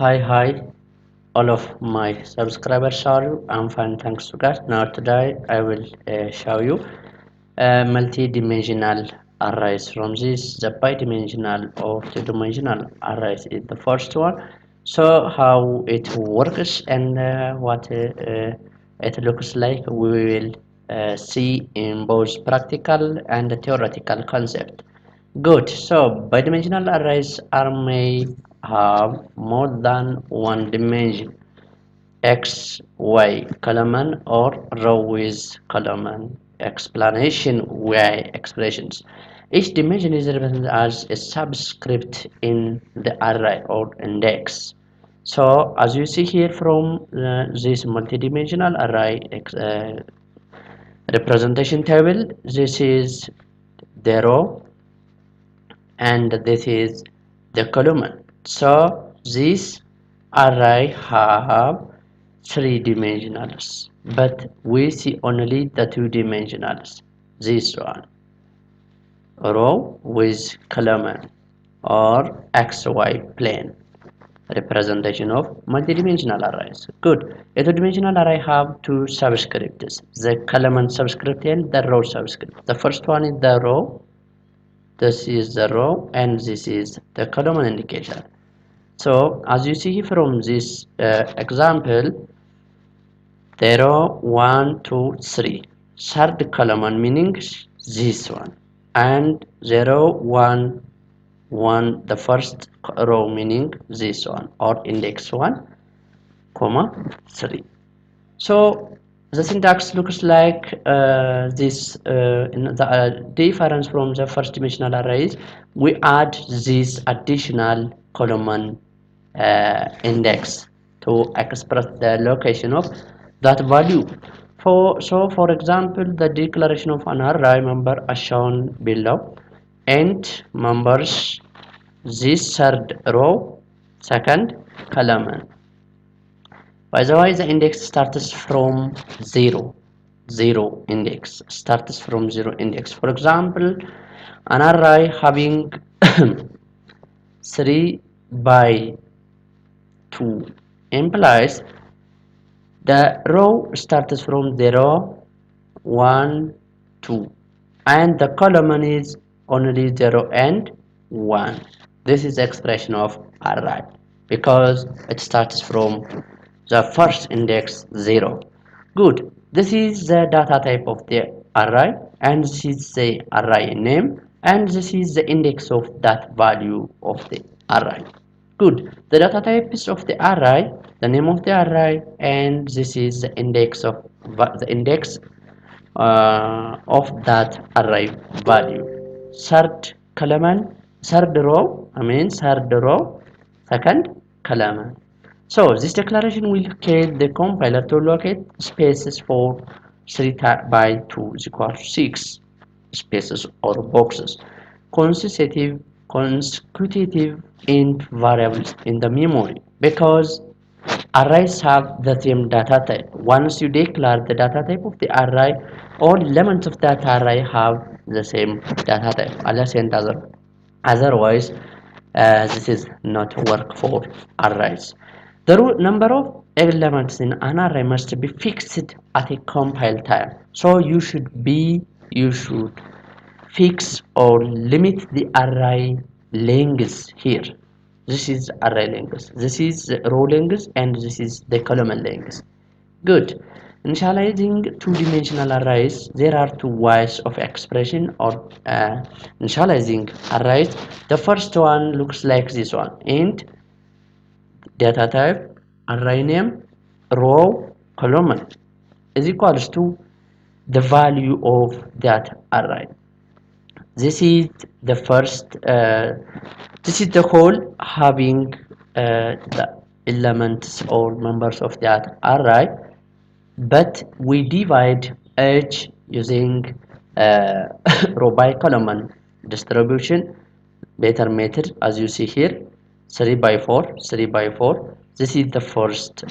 Hi, all of my subscribers are. I'm fine, thanks to God. Now today I will show you multi-dimensional arrays. From this, the bidimensional or two-dimensional arrays is the first one. So how it works and what it looks like, we will see in both practical and theoretical concept. Good. So bidimensional arrays are may have more than one dimension, x, y column or row with column explanation y expressions. Each dimension is represented as a subscript in the array or index. So as you see here from this multidimensional array representation table, this is the row and this is the column. So this array have three dimensionals, but we see only the two dimensionals. This one, row with column or xy plane representation of multidimensional arrays. Good. A two-dimensional array have two subscripts, the column subscript and the row subscript. The first one is the row, this is the row, and this is the column indicator. So as you see from this example, the row 1 2 3, third column meaning this one, and 0 1 1, the first row meaning this one or index 1 comma 3. So the syntax looks like this. In the difference from the first dimensional arrays, we add this additional column index to express the location of that value. For example, the declaration of an array member as shown below, and members this third row, second column. By the way, the index starts from zero index starts from zero index. For example, an array having 3 by 2 implies the row starts from 0 1 2 and the column is only 0 and 1. This is the expression of array because it starts from the first index 0. Good. This is the data type of the array, and this is the array name, and this is the index of that value of the array. Good. The data type is of the array, the name of the array, and this is the index of that array value. Third column, third row, third row, second column. So this declaration will tell the compiler to locate spaces for 3 by 2 is equal to 6 spaces or boxes. Consecutive int variables in the memory, because arrays have the same data type. Once you declare the data type of the array, all elements of that array have the same data type, unless and otherwise this is not work for arrays. The number of elements in an array must be fixed at a compile time. So you should fix or limit the array length here. This is array length, this is row length, and this is the column length. Good. Initializing two-dimensional arrays, there are two ways of expression or initializing arrays. The first one looks like this one: int data type array name row column is equals to the value of that array. This is the first this is the whole having the elements or members of that array, but we divide each using row by column distribution better method. As you see here, 3 by 4 3 by 4, this is the first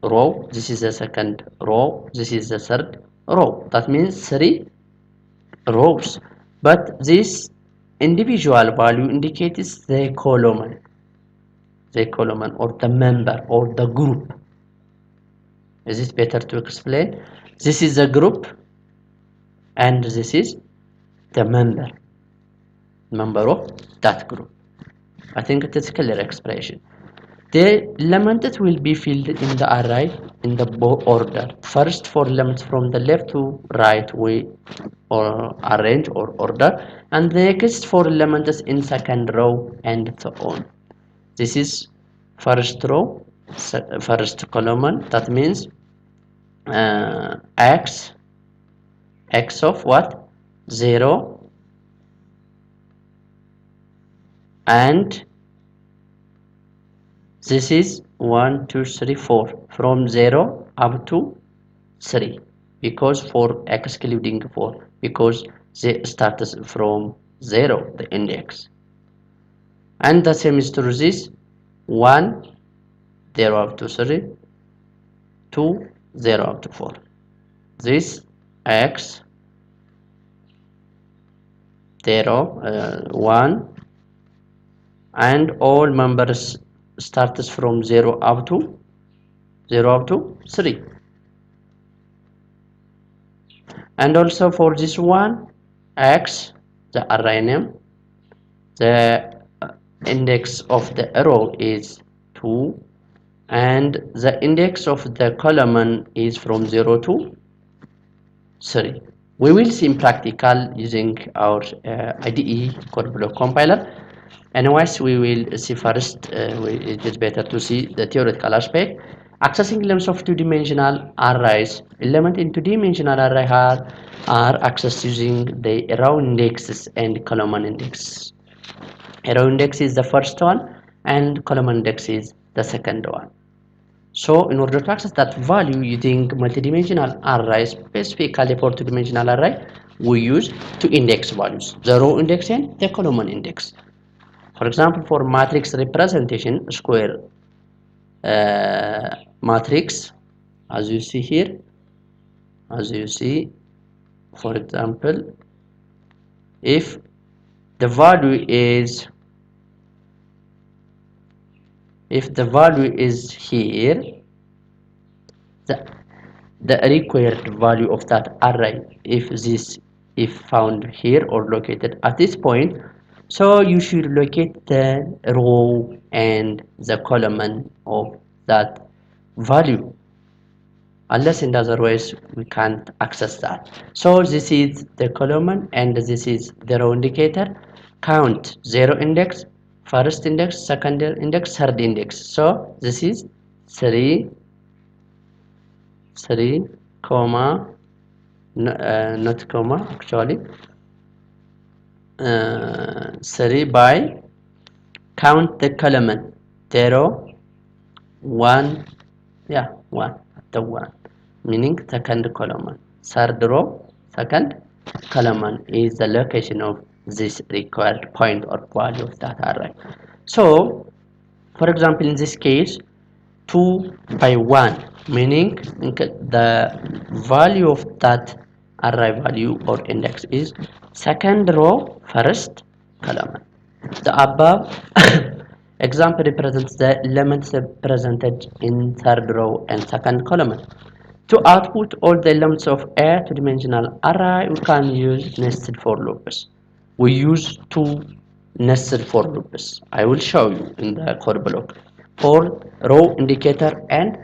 row, this is the second row, this is the third row. That means 3 rows, but this individual value indicates the column. the column or the member or the group. Is it better to explain? This is the group and this is the member of that group. I think it is clear expression. The elements will be filled in the array in the order. First, for elements from the left to right we or arrange or order, and the next for elements in second row and so on. This is first row, first column. That means x of what? 0 and this is 1 2 3 4 from 0 up to 3 because 4 excluding 4 because they starts from 0 the index, and the same is true this 1 0 up to 3 2 0 up to 4. This x 0 1 and all members starts from 0 up to 3. And also for this one x, the array name, the index of the row is 2 and the index of the column is from 0 to 3. We will see in practical using our IDE code block compiler. Anyways, we will see first, it is better to see the theoretical aspect. Accessing elements of two-dimensional arrays. Elements in two-dimensional array are accessed using the row indexes and column index. Row index is the first one and column index is the second one. So in order to access that value using multidimensional array, specifically for two-dimensional array, we use two index values, the row index and the column index. For example, for matrix representation, square matrix, as you see here, for example, if the value is here, the required value of that array, if found here or located at this point, so you should locate the row and the column of that value, unless in other ways we can't access that. So this is the column and this is the row indicator. Count 0 index, first index, second index, third index. So this is 3 comma not comma actually 3 by count the column 0 1 1 the 1 meaning second column, third row second column is the location of this required point or value of that array. So for example, in this case 2 by 1 meaning the value of that array value or index is second row first column. The above example represents the elements presented in third row and second column. To output all the elements of a two-dimensional array, we can use nested for loops. We use two nested for loops. I will show you in the code block. For row indicator and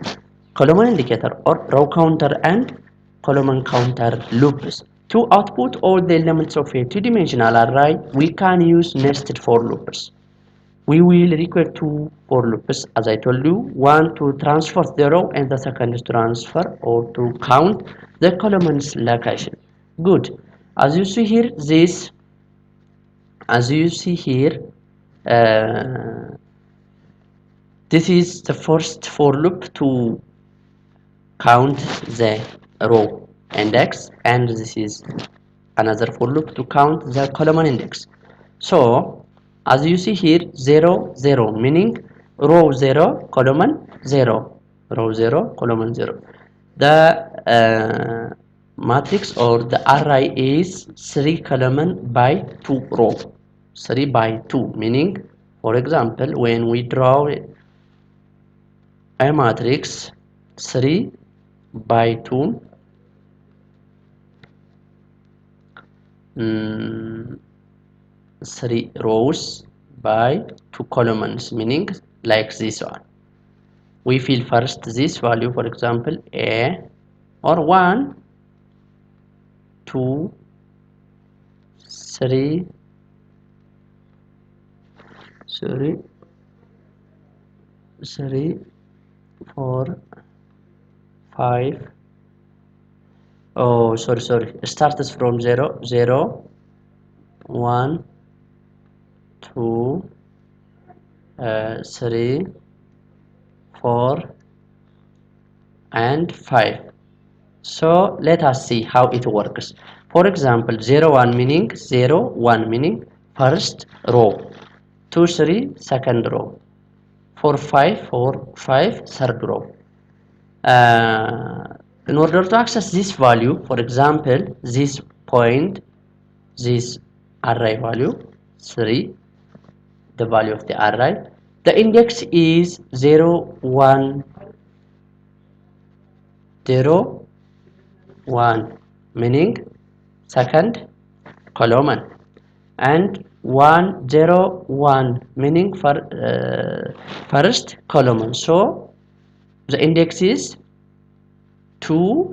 column indicator, or row counter and column counter loops. To output all the elements of a two-dimensional array, we can use nested for loops. We will require two for loops, as I told you, one to transfer the row and the second is transfer or to count the column's location. Good. As you see here, this is the first for loop to count the row index, and this is another for loop to count the column index. So as you see here, 0 0 meaning row 0 column 0, row 0 column 0. The matrix or the array is 3 column by 2 row, 3 by 2 meaning, for example, when we draw a matrix 3 by 2 3 rows by 2 columns, meaning like this one. We fill first this value, for example, a or 1, 2, 3, 4, 5. Oh, sorry. Starts from 0, 0, 1, 2, 3, 4, and 5. So let us see how it works. For example, 0, 1 meaning 0, 1 meaning first row, 2, 3 second row, 4, 5, 4, 5 third row. In order to access this value, for example, this point, this array value 3, the value of the array, the index is 0, 1, 0, 1 meaning second column, and 1, 0, 1 meaning for first column. So the index is 0,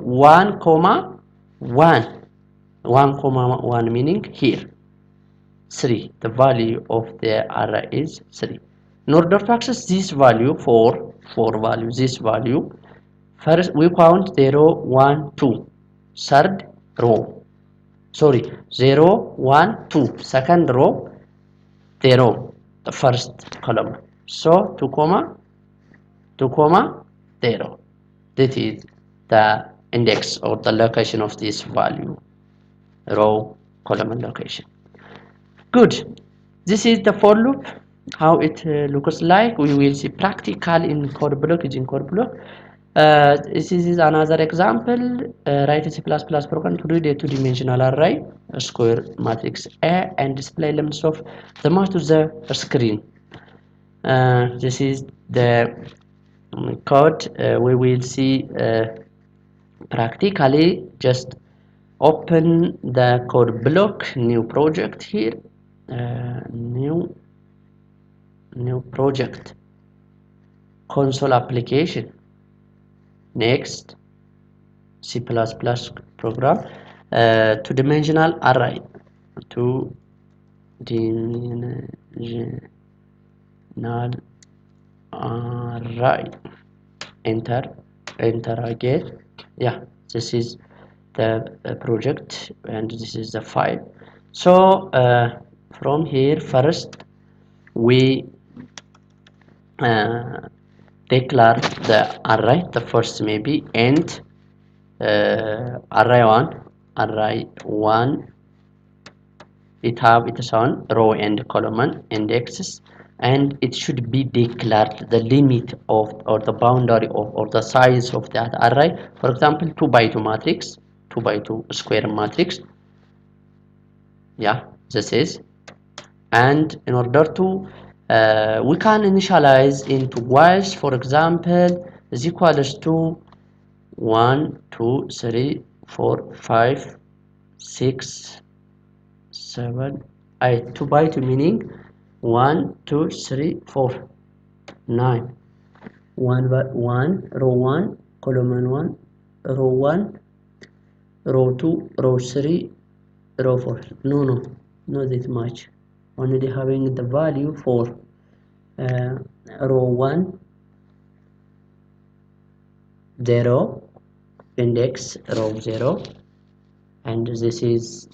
1 comma 1, 1 comma 1 meaning here 3. The value of the array is 3. In order to access this value, for value, this value, first we count 0, 1, 2 third row, 0, 1, 2 second row, 0 the first column. So 2 comma 0. That is the index or the location of this value, row column location. Good. This is the for loop, how it looks like. We will see practical in code block, using code block. This is another example. Write a C++ program to read a two-dimensional array, a square matrix A, and display elements of the match to the screen. This is the code. We will see practically. Just open the code block, new project here, new project, console application, next, C++ program, two-dimensional array, array, enter again. Yeah, this is the project, and this is the file. So from here, first we declare the array. The first maybe int array 1. It have its own row and column indexes, and it should be declared the limit of, or the boundary of, or the size of that array. For example, 2 by 2 matrix, 2 by 2 square matrix. Yeah, this is. And in order to we can initialize into whiles. For example, is equals to 1, 2, 3, 4, 5, 6, 7, 8. 2 by 2 meaning 1, 2, 3, 4, 9. 1 by 1, row 1, column 1, row 1, row 2, row 3, row 4. No, not this much. Only having the value for row 1, 0, index row 0, and this is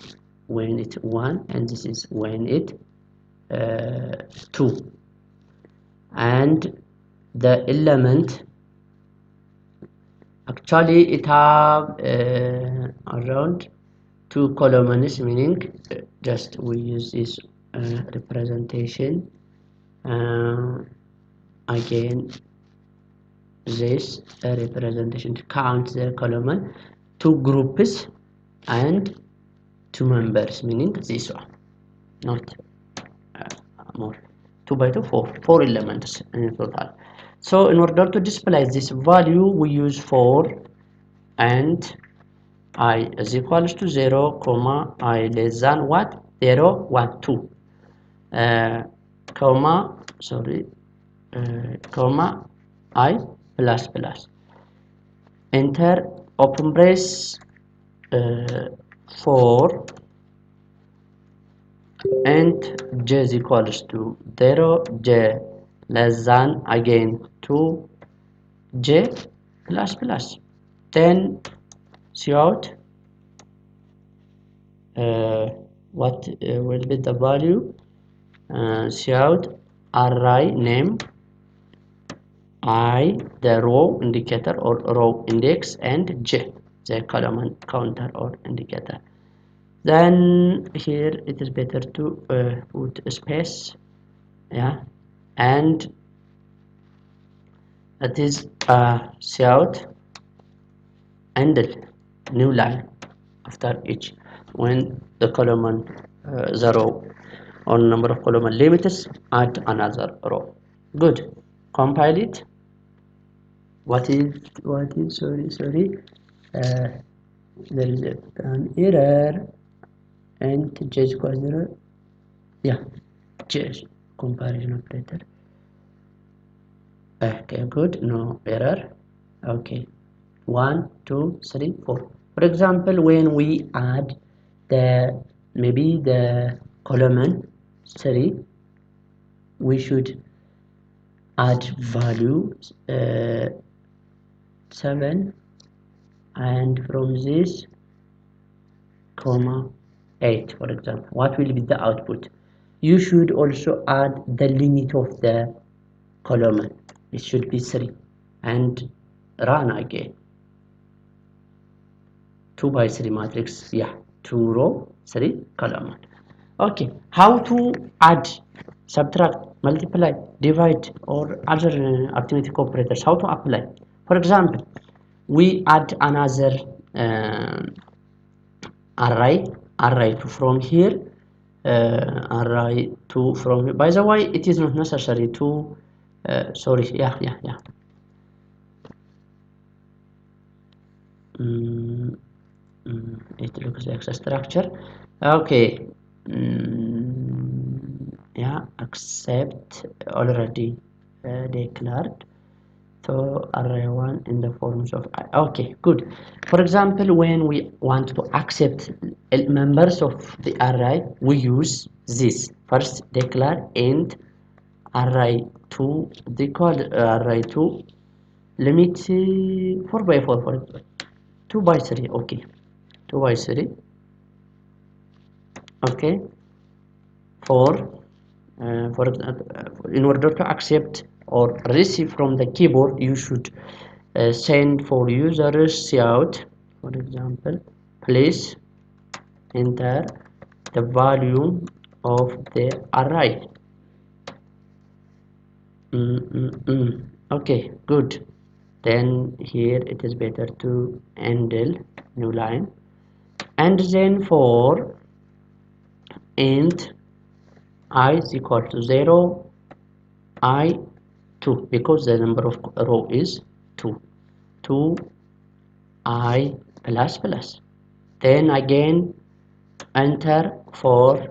when it 1, and this is when it 2, and the element actually it have around 2 columns, meaning just we use this representation again, this representation to count the column, 2 groups and 2 members, meaning this one, not more, 2 by 2 4 elements in total. So in order to display this value, we use 4 and I is equals to 0 comma I less than what 0 1 2 comma sorry comma I plus plus enter open brace 4 and j is equals to 0 j less than again 2 j plus plus. Then see out what will be the value. See out array name I the row indicator or row index and j the column counter or indicator. Then here it is better to put a space, yeah, and that is see out handle new line after each when the column the row or number of column limits add another row. Good. Compile it. What is sorry there is an error and j is equal to 0. Yeah, j comparison operator. Okay, good, no error. Okay, 1 2 3 4. For example, when we add the maybe the column 3, we should add value 7 and from this comma 8, for example. What will be the output? You should also add the limit of the column. It should be 3 and run again. 2 by 3 matrix, yeah, 2 row 3 column. Okay, how to add, subtract, multiply, divide or other arithmetic operators, how to apply? For example, we add another array from here, array 2 from here. By the way, it is not necessary to sorry, yeah it looks like a structure. Okay, yeah, accept already declared. So array 1 in the forms of okay, good. For example, when we want to accept members of the array, we use this first declare int array 2, they call array 2 limit 4 by 4 for 2 by 3. Okay, 2 by 3. Okay, for in order to accept or receive from the keyboard, you should send for users cout, for example, please enter the value of the array. Okay, good. Then here it is better to handle new line, and then for int I is equal to 0 I 2, because the number of row is 2 2 I plus plus. Then again enter for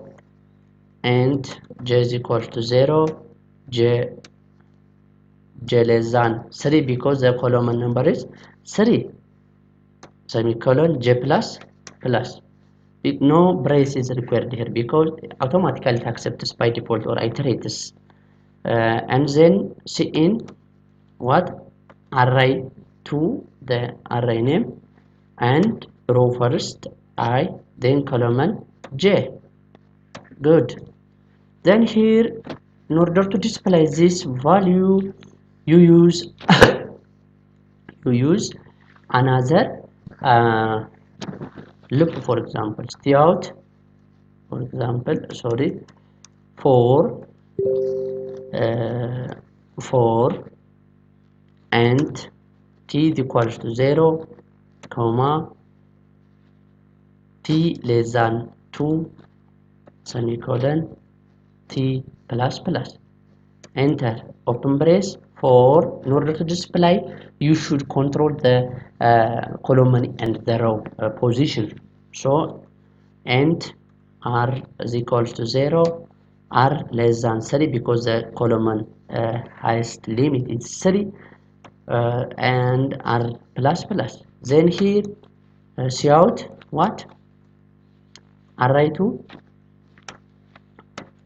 int j is equal to 0 j less than 3, because the column number is 3 semicolon j plus plus. No brace is required here because automatically it accepts by default or iterates. And then cin what array to the array name and row first I, then column j. Good. Then here, in order to display this value, you use you use another loop. For example, cout, for example, sorry, for and t is equals to 0 comma t less than 2 semicolon t plus plus. enter open brace. For in order to display, you should control the column and the row position. So int r is equals to 0, r less than 3 because the column highest limit is 3, and r plus plus. Then here shout what array to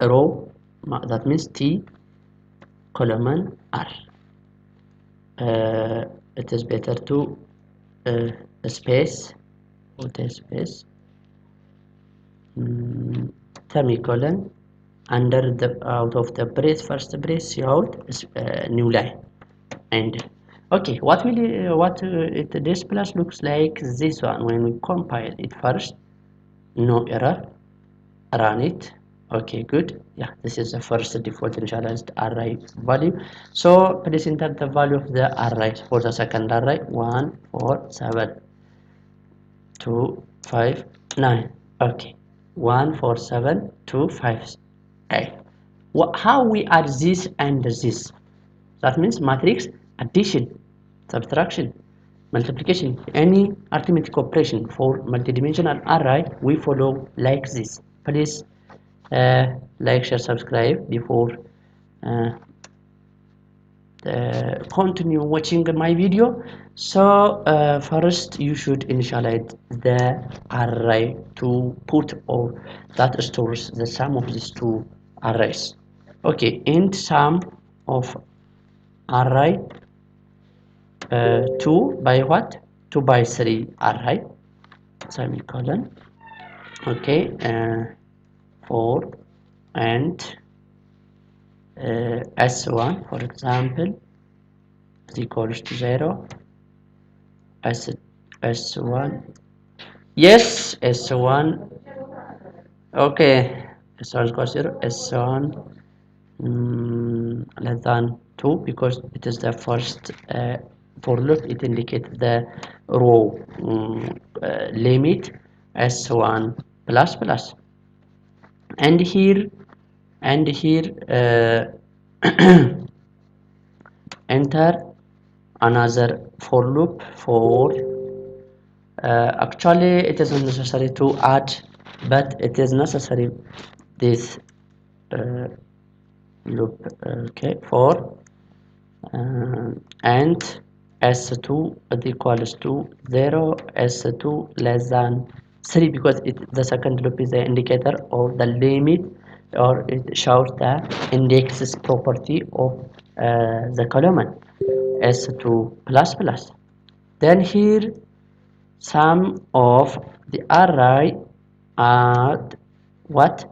row, that means t column r. It is better to space, put a space, semicolon under the out of the brace, first brace out new line. And okay, what will it displays looks like this one when we compile it first. No error, run it. Okay, good. Yeah, this is the first default initialized array value. So please enter the value of the array for the second array. 1 4 7 2 5 9. Okay, 1 4 7 2 5 8. How we add this and this? That means matrix addition, subtraction, multiplication, any arithmetic operation for multidimensional array we follow like this. Please like, share, subscribe before uh, continue watching my video. So first you should initialize the array to put or that stores the sum of these two arrays. Okay, int sum of array 2 by what? 2 by 3 array, semicolon. Okay, 4 and s1 for example is equals to 0, s1, yes, s1, okay, s1 equals 0, s1 less than 2 because it is the first for loop, it indicates the row limit s1 plus plus. And here enter another for loop for actually it is not necessary to add, but it is necessary this loop. Okay, for and s2 is equals to 0, s2 less than 3 because the second loop is the indicator or the limit, or it shows the indexes property of the column s2 plus plus. Then here sum of the array at what?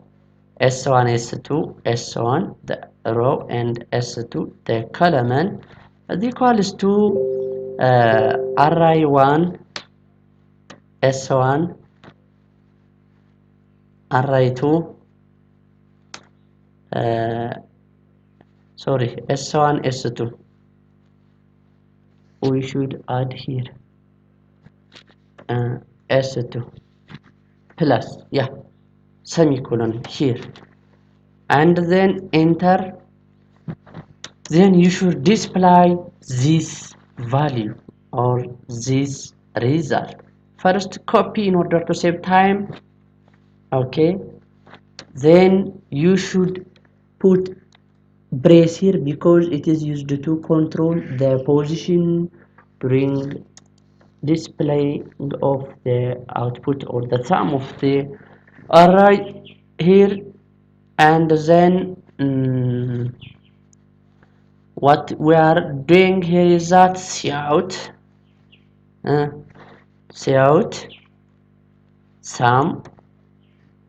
S1 S2 S1 the row and S2 the column is equals to array 1 S1 array 2 sorry S1 S2 we should add here S2 plus, yeah, semicolon here, and then enter. Then you should display this value or this result. First copy in order to save time. Okay, then you should put brace here because it is used to control the position during displaying of the output or the sum of the array here. And then what we are doing here is that cout sum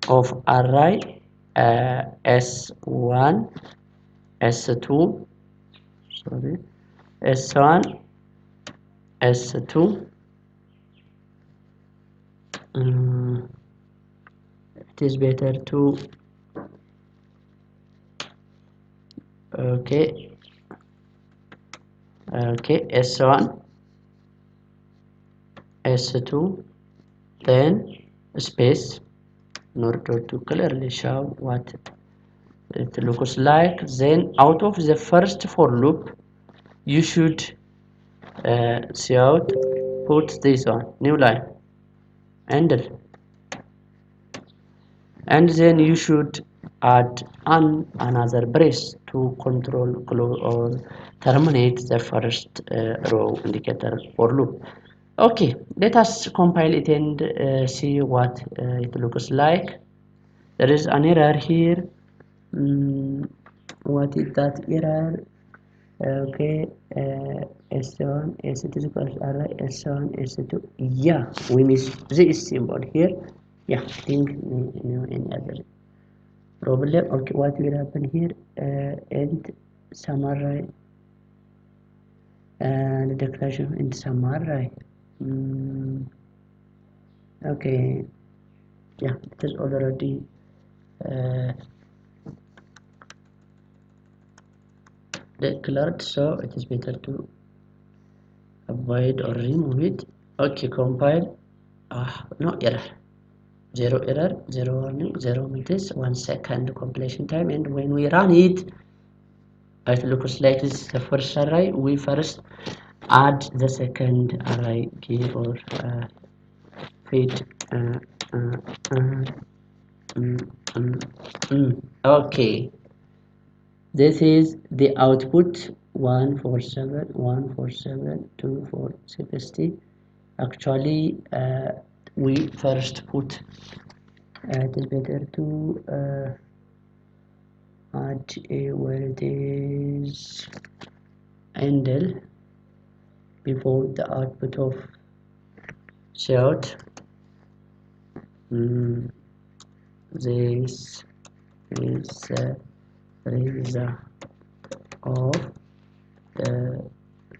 of array s1 s2 sorry s1 s2 it is better to okay s1 s2 then space in order to clearly show what it looks like. Then out of the first for loop you should see out, put this on new line, handle, and then you should add another brace to control close or terminate the first row indicator for loop. Okay, let us compile it and see what it looks like. There is an error here. What is that error? Okay, S1, S2 is equals array S1, S2. Yeah, we miss this symbol here. Yeah, I think any other problem. Okay, what will happen here? And summarize the declaration in summarize. Okay, yeah, it is already declared, so it is better to avoid or remove it. Okay, compile. No error. Zero error, zero warning, zero meters, 1 second completion time, and when we run it, it looks like this is the first array. We first add the second array key or feed. Okay, this is the output 147, 147, 2460. Actually, we first put it is better to add where it is handle before the output of shout. This is the result of the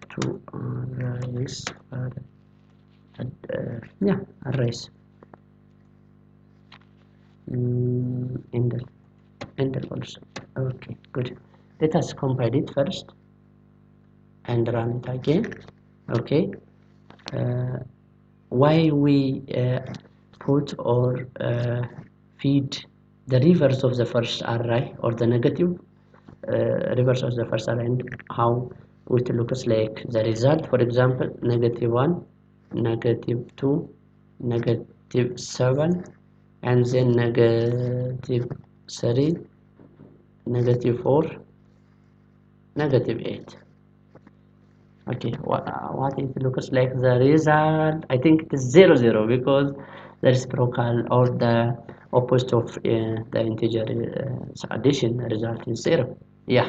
two arrays. Yeah, arrays. Handle also. Okay, good. Let us compile it first and run it again. Okay, why we put or feed the reverse of the first array or the negative reverse of the first array, and how it looks like the result. For example, -1, -2, -7, and then -3, -4, -8. Okay, what it looks like the result? I think it is 0 0 because the reciprocal or the opposite of the integer addition result is 0. Yeah,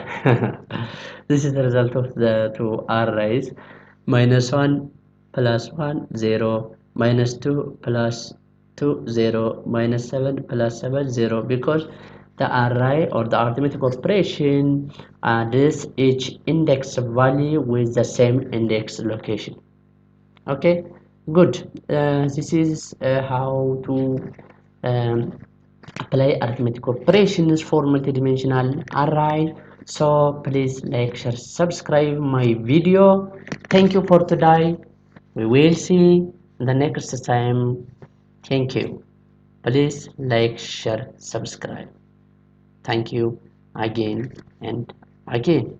this is the result of the two arrays. -1 plus 1 0, -2 plus 2 0, -7 plus 7 0, because the array or the arithmetic operation adds each index value with the same index location. Okay, good. This is how to apply arithmetic operations for multidimensional array. So please like, share, subscribe my video. Thank you for today. We will see the next time. Thank you. Please like, share, subscribe. Thank you again and again.